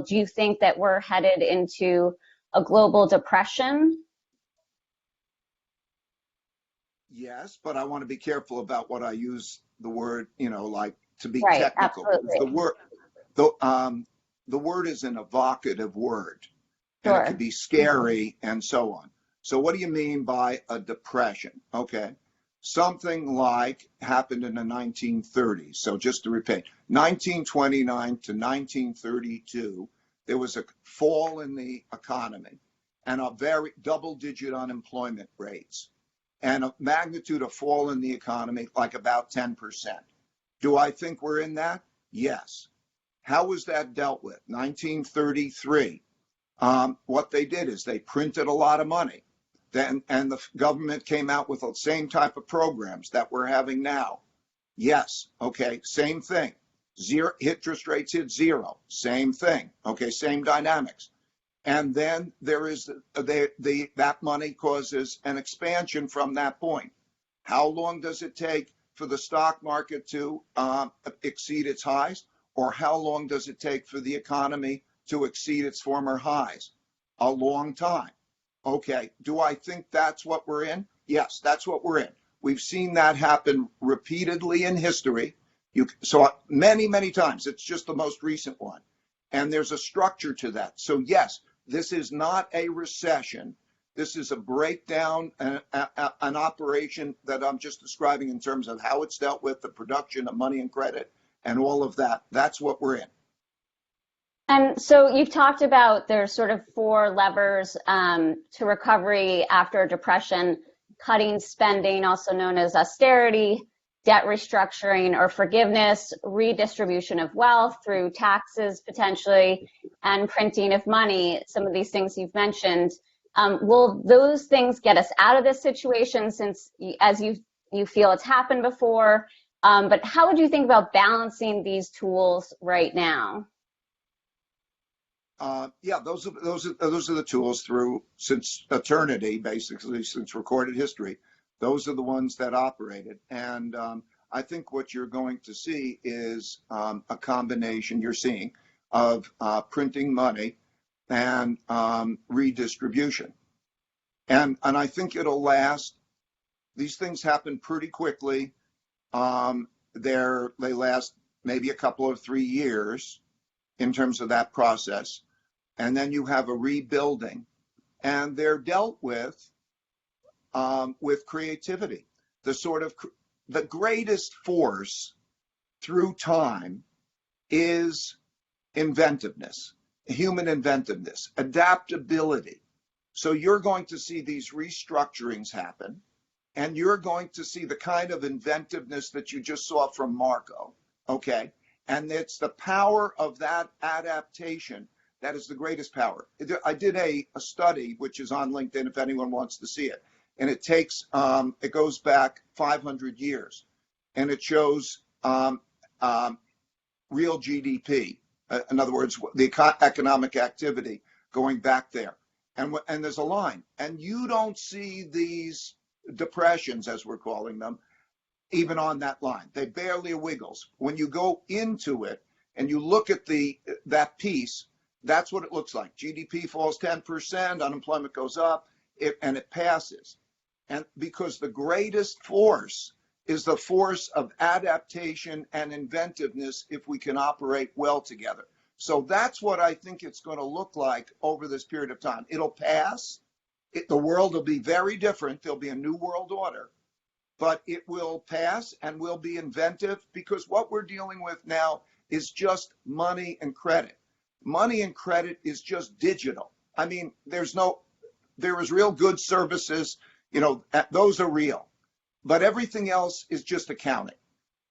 Do you think that we're headed into a global depression? Yes, but I want to be careful about what I use the word, like to be Right, technical. absolutely. The word is an evocative word, and it Sure. could be scary and so on. So what do you mean by a depression? Okay. Something like happened in the 1930s. So just to repeat, 1929 to 1932, there was a fall in the economy and a very double-digit unemployment rates and a magnitude of fall in the economy like about 10%. Do I think we're in that? Yes. How was that dealt with? 1933. What they did is they printed a lot of money. And the government came out with the same type of programs that we're having now. Yes, okay, same thing. Zero interest rates hit zero. Same thing. Okay, same dynamics. And then there is that money causes an expansion from that point. How long does it take for the stock market to exceed its highs? Or how long does it take for the economy to exceed its former highs? A long time. Okay, do I think that's what we're in? Yes, that's what we're in. We've seen that happen repeatedly in history. So many, many times. It's just the most recent one. And there's a structure to that. So yes, this is not a recession. This is a breakdown, an operation that I'm just describing in terms of how it's dealt with, the production of money and credit, and all of that. That's what we're in. And so you've talked about there's sort of four levers to recovery after a depression: cutting spending, also known as austerity, debt restructuring or forgiveness, redistribution of wealth through taxes potentially, and printing of money. Some of these things you've mentioned. Will those things get us out of this situation, since as you feel it's happened before? But how would you think about balancing these tools right now? Yeah, those are the tools since eternity, basically, since recorded history. Those are the ones that operated. And I think what you're going to see is a combination you're seeing of printing money and redistribution. And I think it'll last. These things happen pretty quickly. They last maybe a couple of 3 years in terms of that process. And then you have a rebuilding, and they're dealt with creativity. The greatest force through time is inventiveness, human inventiveness, adaptability. So you're going to see these restructurings happen, and you're going to see the kind of inventiveness that you just saw from Marco, okay? And it's the power of that adaptation that is the greatest power. I did a study, which is on LinkedIn if anyone wants to see it. And it goes back 500 years. And it shows real GDP. In other words, the economic activity going back there. And there's a line. And you don't see these depressions, as we're calling them, even on that line. They barely wiggles. When you go into it and you look at that piece, that's what it looks like. GDP falls 10%, unemployment goes up, and it passes. And because the greatest force is the force of adaptation and inventiveness if we can operate well together. So that's what I think it's going to look like over this period of time. It'll pass. The world will be very different. There'll be a new world order. But it will pass and we'll be inventive, because what we're dealing with now is just money and credit. Money and credit is just digital. I mean, there is real goods, services, those are real, but everything else is just accounting.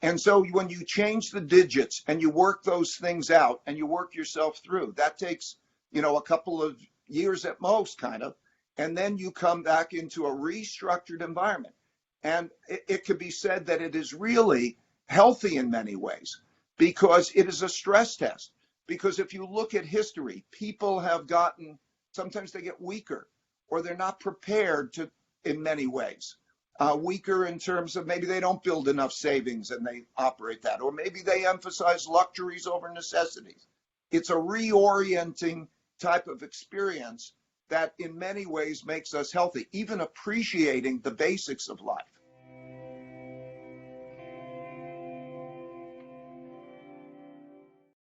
And so when you change the digits and you work those things out and you work yourself through, that takes, a couple of years at most, kind of, and then you come back into a restructured environment. And it could be said that it is really healthy in many ways, because it is a stress test. Because if you look at history, people sometimes they get weaker, or they're not prepared in many ways. Weaker in terms of maybe they don't build enough savings and they operate that, or maybe they emphasize luxuries over necessities. It's a reorienting type of experience that in many ways makes us healthy, even appreciating the basics of life.